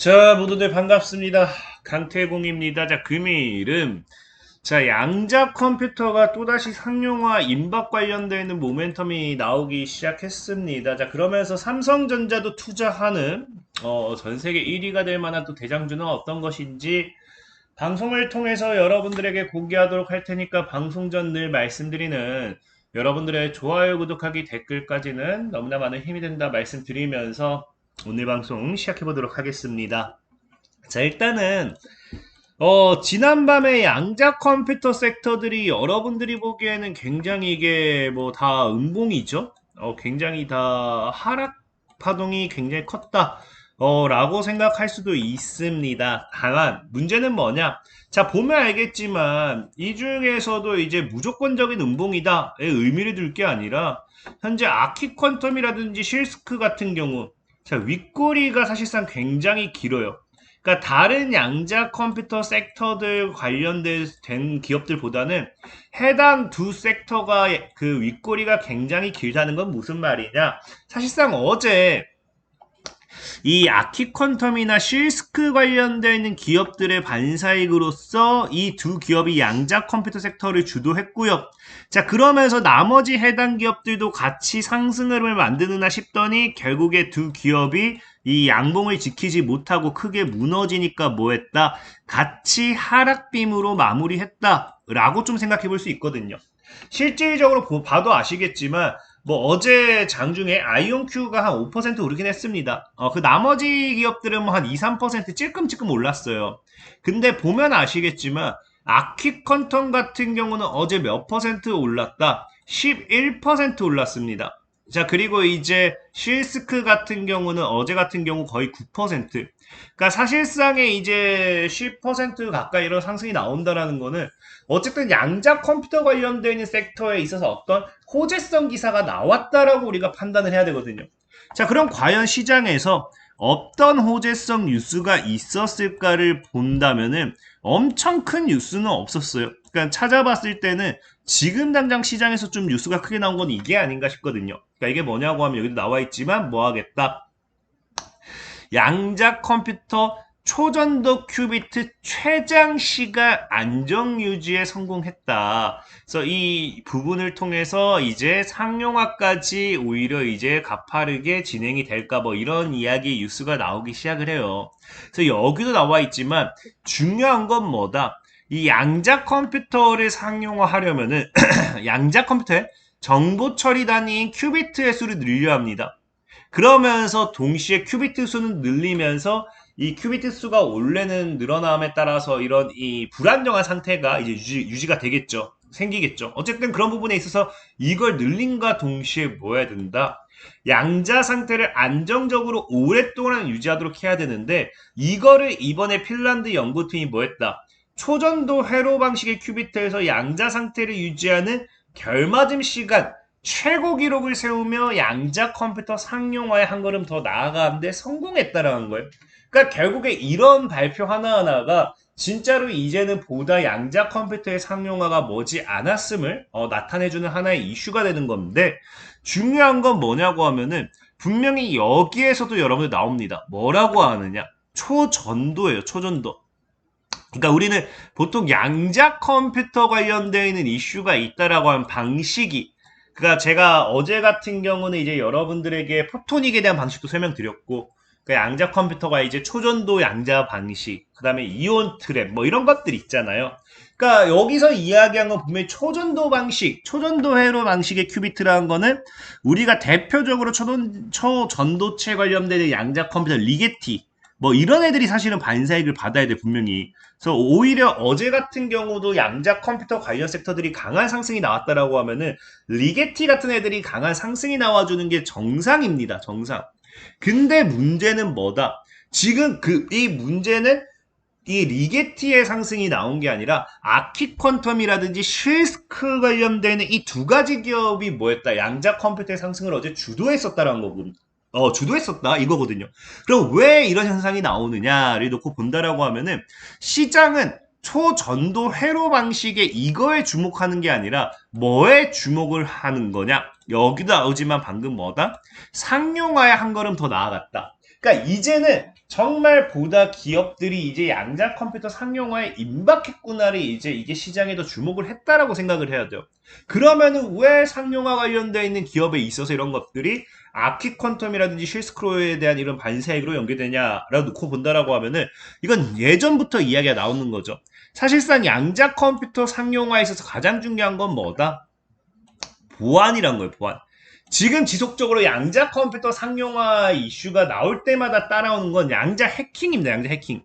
자, 모두들 반갑습니다. 강태공입니다. 자, 금일은 양자 컴퓨터가 또다시 상용화 임박 관련되어 있는 모멘텀이 나오기 시작했습니다. 자, 그러면서 삼성전자도 투자하는 전 세계 1위가 될 만한 또 대장주는 어떤 것인지 방송을 통해서 여러분들에게 공개하도록 할 테니까 방송 전 늘 말씀드리는 여러분들의 좋아요, 구독하기, 댓글까지는 너무나 많은 힘이 된다 말씀드리면서 오늘 방송 시작해 보도록 하겠습니다. 자, 일단은 지난밤에 양자 컴퓨터 섹터들이 여러분들이 보기에는 굉장히 이게 뭐 다 음봉이죠. 굉장히 다 하락 파동이 굉장히 컸다. 라고 생각할 수도 있습니다. 다만 문제는 뭐냐? 자, 보면 알겠지만 이 중에서도 이제 무조건적인 음봉이다의 의미를 둘 게 아니라 현재 아키퀀텀이라든지 실스크 같은 경우 자, 윗꼬리가 사실상 굉장히 길어요. 그러니까 다른 양자 컴퓨터 섹터들 관련된 기업들보다는 해당 두 섹터가 그 윗꼬리가 굉장히 길다는 건 무슨 말이냐? 사실상 어제 이 아키퀀텀이나 실스크 관련되어 있는 기업들의 반사익으로서 이 두 기업이 양자 컴퓨터 섹터를 주도했고요. 자, 그러면서 나머지 해당 기업들도 같이 상승을 만드나 싶더니 결국에 두 기업이 이 양봉을 지키지 못하고 크게 무너지니까 뭐했다? 같이 하락빔으로 마무리했다라고 좀 생각해 볼 수 있거든요. 실질적으로 봐도 아시겠지만 뭐 어제 장중에 아이온큐가 한 5% 오르긴 했습니다. 그 나머지 기업들은 뭐 한 2, 3% 찔끔찔끔 올랐어요. 근데 보면 아시겠지만 아키컨텀 같은 경우는 어제 몇 퍼센트 올랐다? 11% 올랐습니다. 자, 그리고 이제 실스크 같은 경우는 어제 같은 경우 거의 9%. 그러니까 사실상의 이제 10% 가까이 이런 상승이 나온다라는 거는 어쨌든 양자 컴퓨터 관련되어 있는 섹터에 있어서 어떤 호재성 기사가 나왔다라고 우리가 판단을 해야 되거든요. 자, 그럼 과연 시장에서 어떤 호재성 뉴스가 있었을까를 본다면은 엄청 큰 뉴스는 없었어요. 그러니까 찾아봤을 때는 지금 당장 시장에서 좀 뉴스가 크게 나온 건 이게 아닌가 싶거든요. 그러니까 이게 뭐냐고 하면 여기도 나와 있지만 뭐 하겠다. 양자 컴퓨터 초전도 큐비트 최장시가 안정 유지에 성공했다. 그래서 이 부분을 통해서 이제 상용화까지 오히려 이제 가파르게 진행이 될까 뭐 이런 이야기 뉴스가 나오기 시작을 해요. 그래서 여기도 나와 있지만 중요한 건 뭐다? 이 양자 컴퓨터를 상용화하려면은 양자 컴퓨터의 정보 처리 단위인 큐비트의 수를 늘려야 합니다. 그러면서 동시에 큐비트 수는 늘리면서 이 큐비트 수가 원래는 늘어남에 따라서 이런 이 불안정한 상태가 이제 유지가 되겠죠. 생기겠죠. 어쨌든 그런 부분에 있어서 이걸 늘림과 동시에 뭐 해야 된다? 양자 상태를 안정적으로 오랫동안 유지하도록 해야 되는데 이거를 이번에 핀란드 연구팀이 뭐 했다? 초전도 회로 방식의 큐비트에서 양자 상태를 유지하는 결맞음 시간 최고 기록을 세우며 양자 컴퓨터 상용화에 한 걸음 더 나아가는데 성공했다라는 거예요. 그러니까 결국에 이런 발표 하나하나가 진짜로 이제는 보다 양자 컴퓨터의 상용화가 머지 않았음을 나타내주는 하나의 이슈가 되는 건데 중요한 건 뭐냐고 하면은 분명히 여기에서도 여러분들 나옵니다. 뭐라고 하느냐? 초전도예요. 초전도. 그러니까 우리는 보통 양자 컴퓨터 관련되어 있는 이슈가 있다라고 하는 방식이 그러니까 제가 어제 같은 경우는 이제 여러분들에게 포토닉에 대한 방식도 설명드렸고 그 양자 컴퓨터가 이제 초전도 양자 방식 그다음에 이온 트랩 뭐 이런 것들 있잖아요. 그러니까 여기서 이야기한 건 분명히 초전도 방식, 초전도 회로 방식의 큐비트라는 거는 우리가 대표적으로 초전도체 관련된 양자 컴퓨터 리게티 뭐 이런 애들이 사실은 반사익을 받아야 돼 분명히. 그래서 오히려 어제 같은 경우도 양자 컴퓨터 관련 섹터들이 강한 상승이 나왔다라고 하면은 리게티 같은 애들이 강한 상승이 나와주는 게 정상입니다. 정상. 근데 문제는 뭐다? 지금 이 문제는 이 리게티의 상승이 나온 게 아니라 아키퀀텀이라든지 실스크 관련되는 이 두 가지 기업이 뭐였다? 양자 컴퓨터의 상승을 어제 주도했었다라는 거거든요. 주도했었다 이거거든요. 그럼 왜 이런 현상이 나오느냐를 놓고 본다라고 하면은 시장은 초전도 회로 방식의 이거에 주목하는 게 아니라 뭐에 주목을 하는 거냐? 여기도 나오지만 방금 뭐다? 상용화에 한 걸음 더 나아갔다. 그러니까 이제는 정말 보다 기업들이 이제 양자 컴퓨터 상용화에 임박했구나를 이제 이게 시장에 더 주목을 했다라고 생각을 해야 돼요. 그러면은 왜 상용화 관련되어 있는 기업에 있어서 이런 것들이 아키퀀텀이라든지 실스크로에 대한 이런 반사익으로 연계되냐라고 놓고 본다라고 하면은 이건 예전부터 이야기가 나오는 거죠. 사실상 양자 컴퓨터 상용화에 있어서 가장 중요한 건 뭐다? 보안이란 거예요, 보안. 지금 지속적으로 양자 컴퓨터 상용화 이슈가 나올 때마다 따라오는 건 양자 해킹입니다, 양자 해킹.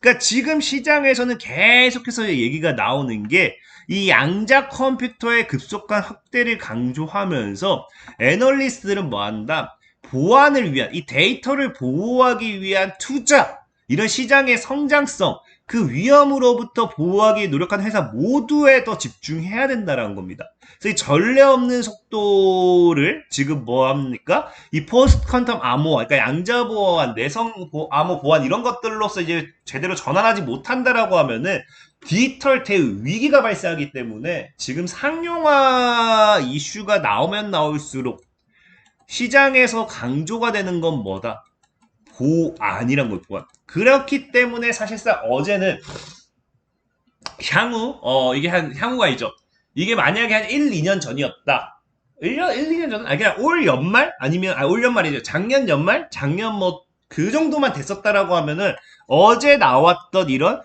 그러니까 지금 시장에서는 계속해서 얘기가 나오는 게 이 양자 컴퓨터의 급속한 확대를 강조하면서 애널리스트들은 뭐 한다? 보안을 위한, 이 데이터를 보호하기 위한 투자, 이런 시장의 성장성, 그 위험으로부터 보호하기 노력하는 회사 모두에 더 집중해야 된다는 겁니다. 그래서 이 전례 없는 속도를 지금 뭐 합니까? 이 포스트 퀀텀 암호, 그러니까 양자 보안, 암호 보안 이런 것들로서 이제 제대로 전환하지 못한다라고 하면은 디지털 대위기가 발생하기 때문에 지금 상용화 이슈가 나오면 나올수록 시장에서 강조가 되는 건 뭐다? 보안이란 걸 보안. 그렇기 때문에 사실상 어제는 이게 향후가 있죠. 이게 만약에 한 1, 2년 전이었다. 1년, 2년 전? 그냥 올 연말? 아니면, 올 연말이죠. 작년 연말? 작년 뭐, 그 정도만 됐었다라고 하면은, 어제 나왔던 이런,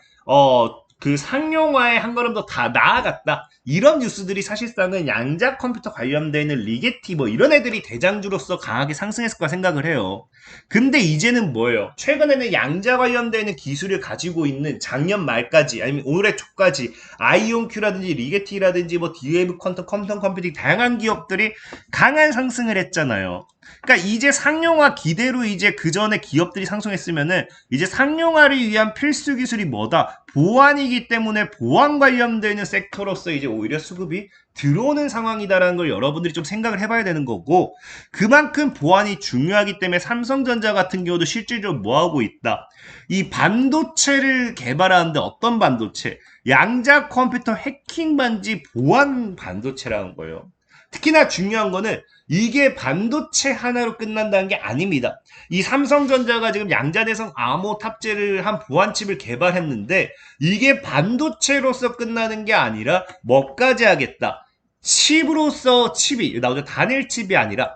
그 상용화에 한 걸음 더 다 나아갔다. 이런 뉴스들이 사실상은 양자 컴퓨터 관련되어 있는 리게티 뭐 이런 애들이 대장주로서 강하게 상승했을 거라 생각을 해요. 근데 이제는 뭐예요? 최근에는 양자 관련되어 있는 기술을 가지고 있는 작년 말까지 아니면 올해 초까지 아이온큐라든지 리게티라든지 뭐 디웨이브 퀀텀 컴퓨팅 다양한 기업들이 강한 상승을 했잖아요. 그러니까 이제 상용화 기대로 이제 그 전에 기업들이 상승했으면은 이제 상용화를 위한 필수 기술이 뭐다? 보안이기 때문에 보안 관련되는 섹터로서 이제 오히려 수급이 들어오는 상황이다라는 걸 여러분들이 좀 생각을 해봐야 되는 거고, 그만큼 보안이 중요하기 때문에 삼성전자 같은 경우도 실질적으로 뭐 하고 있다? 이 반도체를 개발하는데 어떤 반도체? 양자 컴퓨터 해킹 반지 보안 반도체라는 거예요. 특히나 중요한 거는 이게 반도체 하나로 끝난다는 게 아닙니다. 이 삼성전자가 지금 양자대성 암호 탑재를 한 보안칩을 개발했는데 이게 반도체로서 끝나는 게 아니라 뭐까지 하겠다. 칩으로서 칩이 나오죠. 단일 칩이 아니라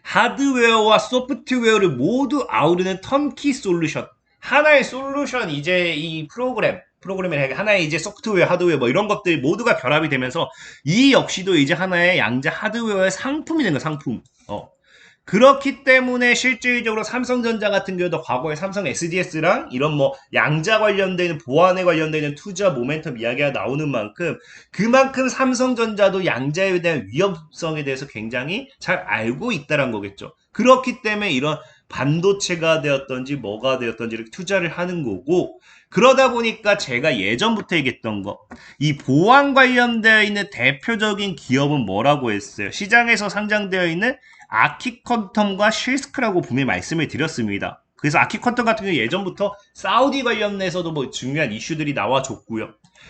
하드웨어와 소프트웨어를 모두 아우르는 턴키 솔루션. 하나의 솔루션 이제 이 프로그램이 하나의 이제 소프트웨어, 하드웨어 뭐 이런 것들이 모두가 결합이 되면서 이 역시도 이제 하나의 양자 하드웨어의 상품이 되는 거야, 상품. 그렇기 때문에 실질적으로 삼성전자 같은 경우도 과거에 삼성 SDS랑 이런 뭐 양자 관련되는 보안에 관련되는 투자 모멘텀 이야기가 나오는 만큼 그만큼 삼성전자도 양자에 대한 위험성에 대해서 굉장히 잘 알고 있다는 거겠죠. 그렇기 때문에 이런 반도체가 되었던지 뭐가 되었던지 이렇게 투자를 하는 거고, 그러다 보니까 제가 예전부터 얘기했던 거, 이 보안 관련되어 있는 대표적인 기업은 뭐라고 했어요? 시장에서 상장되어 있는 아키퀀텀과 실스크라고 분명히 말씀을 드렸습니다. 그래서 아키퀀텀 같은 경우 예전부터 사우디 관련해서도 뭐 중요한 이슈들이 나와줬고요.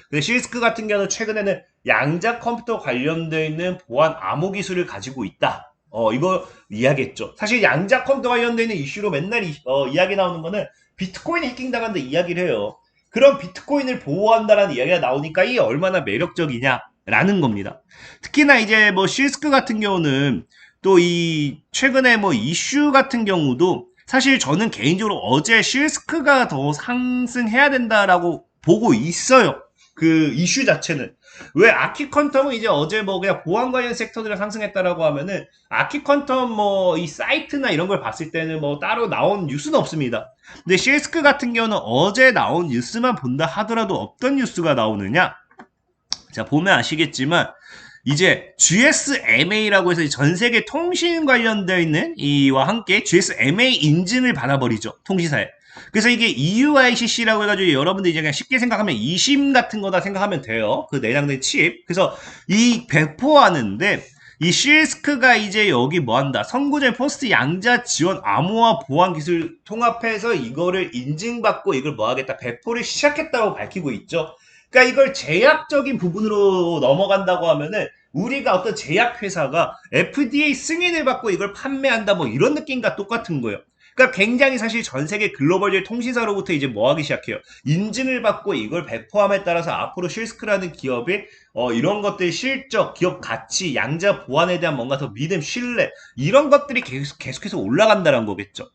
근데 실스크 같은 경우는 최근에는 양자 컴퓨터 관련되어 있는 보안 암호 기술을 가지고 있다. 이거 이야기했죠. 사실 양자 컴퓨터 관련되어 있는 이슈로 맨날 이야기 나오는 거는 비트코인이 해킹당한다 이야기를 해요. 그런 비트코인을 보호한다라는 이야기가 나오니까 이게 얼마나 매력적이냐라는 겁니다. 특히나 이제 뭐 실스크 같은 경우는 또 이 최근에 뭐 이슈 같은 경우도 사실 저는 개인적으로 어제 실스크가 더 상승해야 된다라고 보고 있어요. 그 이슈 자체는. 왜 아키퀀텀은 이제 어제 뭐 그냥 보안 관련 섹터들이 상승했다라고 하면은 아키퀀텀 뭐 이 사이트나 이런 걸 봤을 때는 뭐 따로 나온 뉴스는 없습니다. 근데 실스크 같은 경우는 어제 나온 뉴스만 본다 하더라도 어떤 뉴스가 나오느냐? 자, 보면 아시겠지만 이제 GSMA라고 해서 전 세계 통신 관련되어 있는 이와 함께 GSMA 인증을 받아버리죠. 통신사에. 그래서 이게 EUICC라고 해가지고 여러분들 이제 그냥 쉽게 생각하면 이심 같은 거다 생각하면 돼요. 그 내장된 칩. 그래서 이 배포하는데 이 실스크가 이제 여기 뭐 한다. 선구제 포스트 양자 지원 암호화 보안 기술 통합해서 이거를 인증받고 이걸 뭐 하겠다. 배포를 시작했다고 밝히고 있죠. 그러니까 이걸 제약적인 부분으로 넘어간다고 하면은 우리가 어떤 제약회사가 FDA 승인을 받고 이걸 판매한다 뭐 이런 느낌과 똑같은 거예요. 그러니까 굉장히 사실 전 세계 글로벌 통신사로부터 이제 뭐 하기 시작해요. 인증을 받고 이걸 배포함에 따라서 앞으로 실스크라는 기업이 이런 것들 실적, 기업 가치, 양자 보안에 대한 뭔가 더 믿음, 신뢰 이런 것들이 계속해서 올라간다는 거겠죠.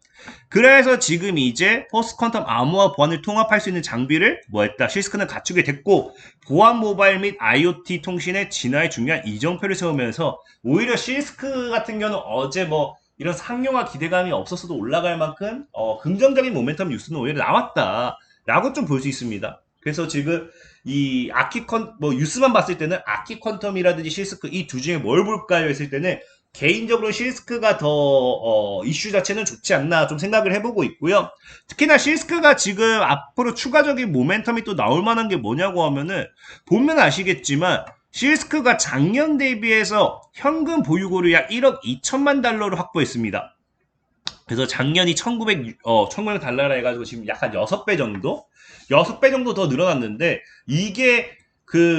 그래서 지금 이제 포스트 퀀텀 암호화 보안을 통합할 수 있는 장비를 뭐 했다? 실스크는 갖추게 됐고 보안 모바일 및 IoT 통신의 진화에 중요한 이정표를 세우면서 오히려 실스크 같은 경우는 어제 뭐 이런 상용화 기대감이 없었어도 올라갈 만큼 긍정적인 모멘텀 뉴스는 오히려 나왔다라고 좀 볼 수 있습니다. 그래서 지금 이 아키컨 뭐 뉴스만 봤을 때는 아키컨텀이라든지 실스크 이 두 중에 뭘 볼까요 했을 때는 개인적으로 실스크가 더 이슈 자체는 좋지 않나 좀 생각을 해보고 있고요. 특히나 실스크가 지금 앞으로 추가적인 모멘텀이 또 나올 만한 게 뭐냐고 하면은 보면 아시겠지만 실스크가 작년 대비해서 현금 보유고를 약 1억 2천만 달러를 확보했습니다. 그래서 작년이 1900 달러라 해가지고 지금 약 한 6배 정도? 6배 정도 더 늘어났는데 이게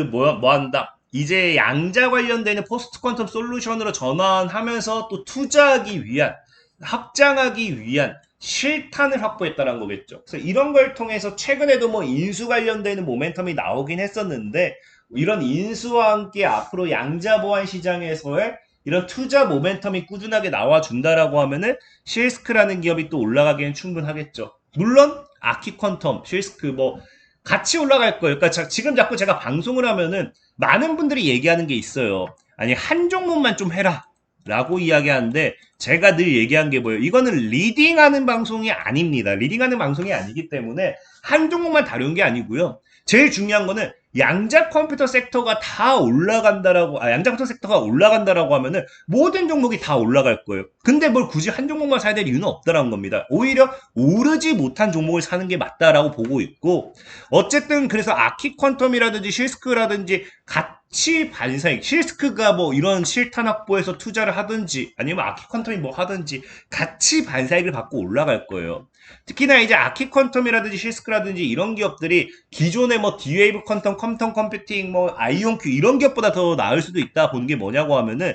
뭐 한다? 이제 양자 관련되는 포스트 퀀텀 솔루션으로 전환하면서 또 투자하기 위한, 확장하기 위한 실탄을 확보했다는 거겠죠. 그래서 이런 걸 통해서 최근에도 뭐 인수 관련되는 모멘텀이 나오긴 했었는데 이런 인수와 함께 앞으로 양자 보안 시장에서의 이런 투자 모멘텀이 꾸준하게 나와준다라고 하면은 실스크라는 기업이 또 올라가기엔 충분하겠죠. 물론 아키퀀텀, 실스크 뭐 같이 올라갈 거예요. 그러니까 지금 자꾸 제가 방송을 하면은 많은 분들이 얘기하는 게 있어요. 아니 한 종목만 좀 해라 라고 이야기하는데 제가 늘 얘기한 게 뭐예요? 이거는 리딩하는 방송이 아닙니다. 리딩하는 방송이 아니기 때문에 한 종목만 다룬 게 아니고요. 제일 중요한 거는 양자 컴퓨터 섹터가 다 올라간다라고, 양자 컴퓨터 섹터가 올라간다라고 하면은 모든 종목이 다 올라갈 거예요. 근데 뭘 굳이 한 종목만 사야 될 이유는 없다라는 겁니다. 오히려 오르지 못한 종목을 사는 게 맞다라고 보고 있고, 어쨌든 그래서 아키퀀텀이라든지 실스크라든지 같이 반사익, 실스크가 뭐 이런 실탄 확보에서 투자를 하든지 아니면 아키퀀텀이 뭐 하든지 같이 반사익을 받고 올라갈 거예요. 특히나 이제 아키퀀텀이라든지 실스크라든지 이런 기업들이 기존의 뭐 디웨이브 퀀텀, 컴텀 컴퓨팅, 뭐 아이온큐 이런 기업보다 더 나을 수도 있다 보는 게 뭐냐고 하면은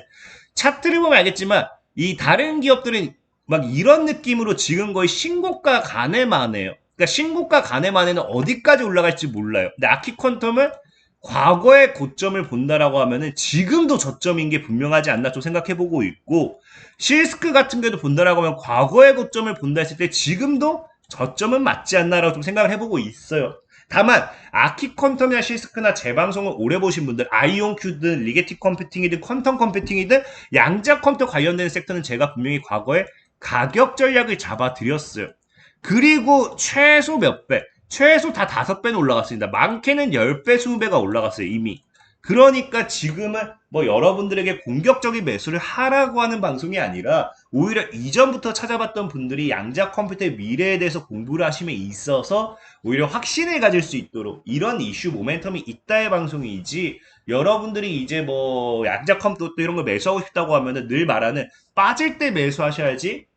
차트를 보면 알겠지만 이 다른 기업들은 막 이런 느낌으로 지금 거의 신고가 가네마네요. 그러니까 신고가 가네마네는 어디까지 올라갈지 몰라요. 근데 아키퀀텀은 과거의 고점을 본다라고 하면은 지금도 저점인 게 분명하지 않나 좀 생각해보고 있고 실스크 같은 경우도 본다라고 하면 과거의 고점을 본다 했을 때 지금도 저점은 맞지 않나라고 좀 생각을 해보고 있어요. 다만 아키퀀텀이나 실스크나 제 방송을 오래 보신 분들 아이온큐든 리게틱 컴퓨팅이든 퀀텀 컴퓨팅이든 양자 컴퓨터 관련된 섹터는 제가 분명히 과거에 가격 전략을 잡아드렸어요. 그리고 최소 몇 배? 최소 다 5배는 올라갔습니다. 많게는 10배, 20배가 올라갔어요, 이미. 그러니까 지금은 뭐 여러분들에게 공격적인 매수를 하라고 하는 방송이 아니라 오히려 이전부터 찾아봤던 분들이 양자 컴퓨터의 미래에 대해서 공부를 하심에 있어서 오히려 확신을 가질 수 있도록 이런 이슈 모멘텀이 있다의 방송이지 여러분들이 이제 뭐 양자 컴퓨터 이런 걸 매수하고 싶다고 하면은 늘 말하는 빠질 때 매수하셔야지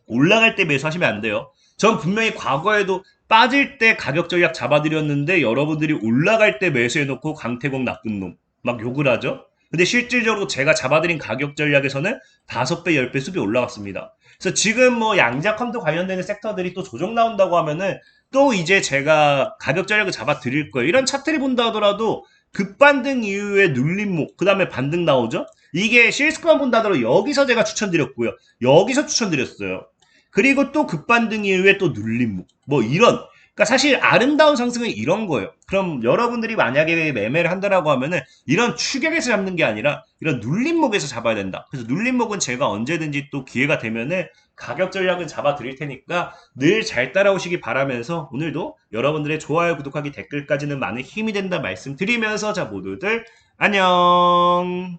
올라갈 때 매수하시면 안 돼요. 전 분명히 과거에도 빠질 때 가격 전략 잡아드렸는데 여러분들이 올라갈 때 매수해놓고 강태공 나쁜 놈 막 욕을 하죠. 근데 실질적으로 제가 잡아드린 가격 전략에서는 5배, 10배 수비 올라갔습니다. 그래서 지금 뭐 양자 컴퓨터 관련되는 섹터들이 또 조정 나온다고 하면은 또 이제 제가 가격 전략을 잡아드릴 거예요. 이런 차트를 본다 하더라도 급반등 이후에 눌림목, 그 다음에 반등 나오죠? 이게 실스크만 본다 하더라도 여기서 제가 추천드렸고요. 여기서 추천드렸어요. 그리고 또 급반등 이후에 또 눌림목. 뭐 이런. 그러니까 사실 아름다운 상승은 이런 거예요. 그럼 여러분들이 만약에 매매를 한다라고 하면은 이런 추격에서 잡는 게 아니라 이런 눌림목에서 잡아야 된다. 그래서 눌림목은 제가 언제든지 또 기회가 되면은 가격 전략은 잡아 드릴 테니까 늘 잘 따라오시기 바라면서 오늘도 여러분들의 좋아요, 구독하기, 댓글까지는 많은 힘이 된다 말씀드리면서 자 모두들 안녕.